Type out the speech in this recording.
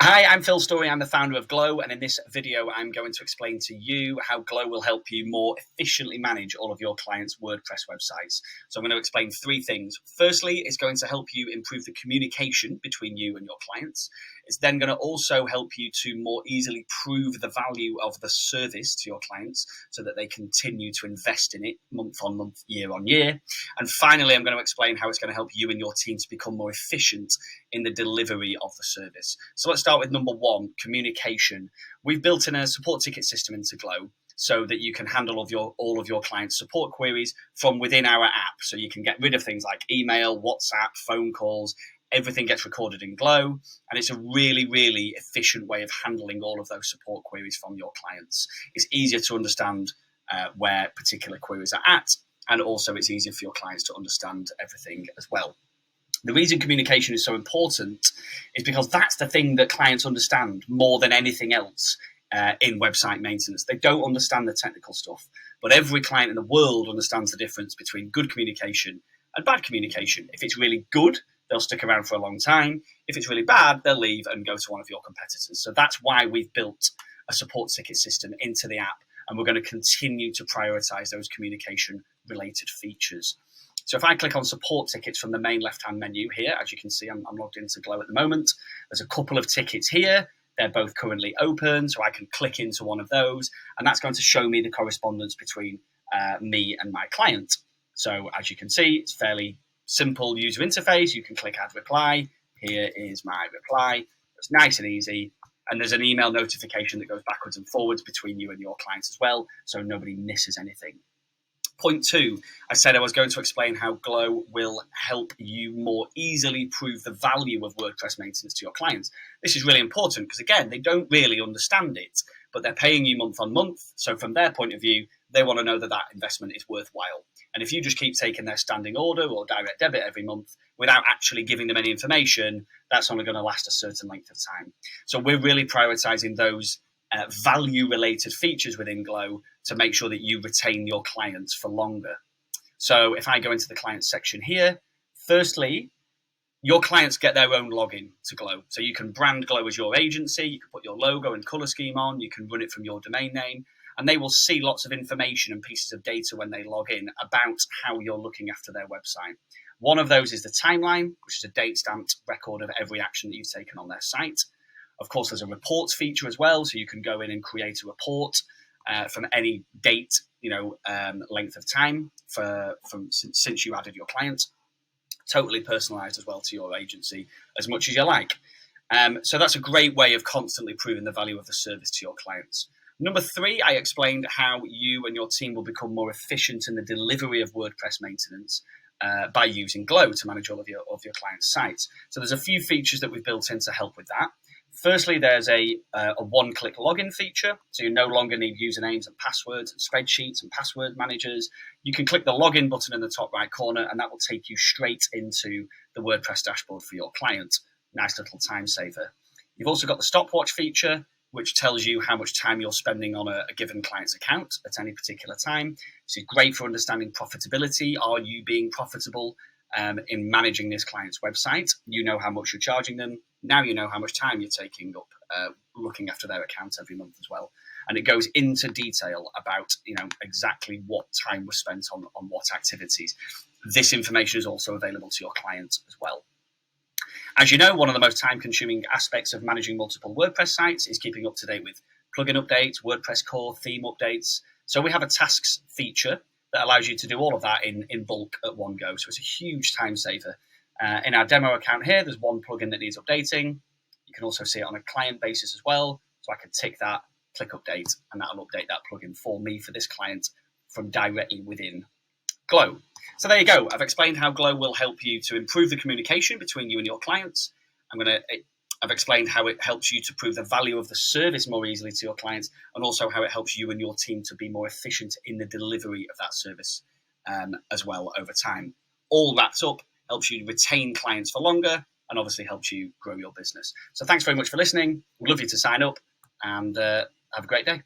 Hi, I'm Phil Story. I'm the founder of Glow, and in this video, I'm going to explain to you how Glow will help you more efficiently manage all of your clients' WordPress websites. So I'm going to explain three things. Firstly, it's going to help you improve the communication between you and your clients. It's then going to also help you to more easily prove the value of the service to your clients so that they continue to invest in it month on month, year on year. And finally, I'm going to explain how it's going to help you and your team to become more efficient in the delivery of the service. So let's start with number one, communication. We've built in a support ticket system into Glow so that you can handle all of your clients' support queries from within our app. So you can get rid of things like email, WhatsApp, phone calls. Everything gets recorded in Glow, and it's a really, really efficient way of handling all of those support queries from your clients. It's easier to understand where particular queries are at, and also it's easier for your clients to understand everything as well. The reason communication is so important is because that's the thing that clients understand more than anything else in website maintenance. They don't understand the technical stuff, but every client in the world understands the difference between good communication and bad communication. If it's really good, they'll stick around for a long time. If it's really bad, they'll leave and go to one of your competitors. So that's why we've built a support ticket system into the app, and we're going to continue to prioritize those communication-related features. So if I click on support tickets from the main left-hand menu here, as you can see, I'm logged into Glow at the moment. There's a couple of tickets here. They're both currently open, so I can click into one of those, and that's going to show me the correspondence between me and my client. So as you can see, it's fairly simple user interface. You can click add reply. Here is my reply. It's nice and easy. And there's an email notification that goes backwards and forwards between you and your clients as well, so nobody misses anything. Point two, I said I was going to explain how Glow will help you more easily prove the value of WordPress maintenance to your clients. This is really important because, again, they don't really understand it, but they're paying you month on month. So from their point of view, they want to know that that investment is worthwhile. And if you just keep taking their standing order or direct debit every month without actually giving them any information, that's only going to last a certain length of time. So we're really prioritizing those value-related features within Glow to make sure that you retain your clients for longer. So if I go into the clients section here, firstly, your clients get their own login to Glow. So you can brand Glow as your agency, you can put your logo and color scheme on, you can run it from your domain name, and they will see lots of information and pieces of data when they log in about how you're looking after their website. One of those is the timeline, which is a date-stamped record of every action that you've taken on their site. Of course, there's a reports feature as well, so you can go in and create a report from any date, length of time since you added your client. Totally personalized as well to your agency as much as you like. So that's a great way of constantly proving the value of the service to your clients. Number three, I explained how you and your team will become more efficient in the delivery of WordPress maintenance by using Glow to manage all of your clients' sites. So there's a few features that we've built in to help with that. Firstly, there's a one-click login feature, so you no longer need usernames and passwords and spreadsheets and password managers. You can click the login button in the top right corner, and that will take you straight into the WordPress dashboard for your client. Nice little time saver. You've also got the Stopwatch feature, which tells you how much time you're spending on a given client's account at any particular time. This is great for understanding profitability. Are you being profitable in managing this client's website? You know how much you're charging them. Now you know how much time you're taking up looking after their account every month as well. And it goes into detail about exactly what time was spent on what activities. This information is also available to your clients as well. As you know, one of the most time-consuming aspects of managing multiple WordPress sites is keeping up to date with plugin updates, WordPress core, theme updates. So we have a tasks feature that allows you to do all of that in bulk at one go. So it's a huge time saver. In our demo account here, there's one plugin that needs updating. You can also see it on a client basis as well. So I can tick that, click update, and that'll update that plugin for me for this client from directly within Glow. So there you go. I've explained how Glow will help you to improve the communication between you and your clients. I've explained how it helps you to prove the value of the service more easily to your clients, and also how it helps you and your team to be more efficient in the delivery of that service as well over time. All wrapped up, helps you retain clients for longer, and obviously helps you grow your business. So thanks very much for listening. We'd love you to sign up, and have a great day.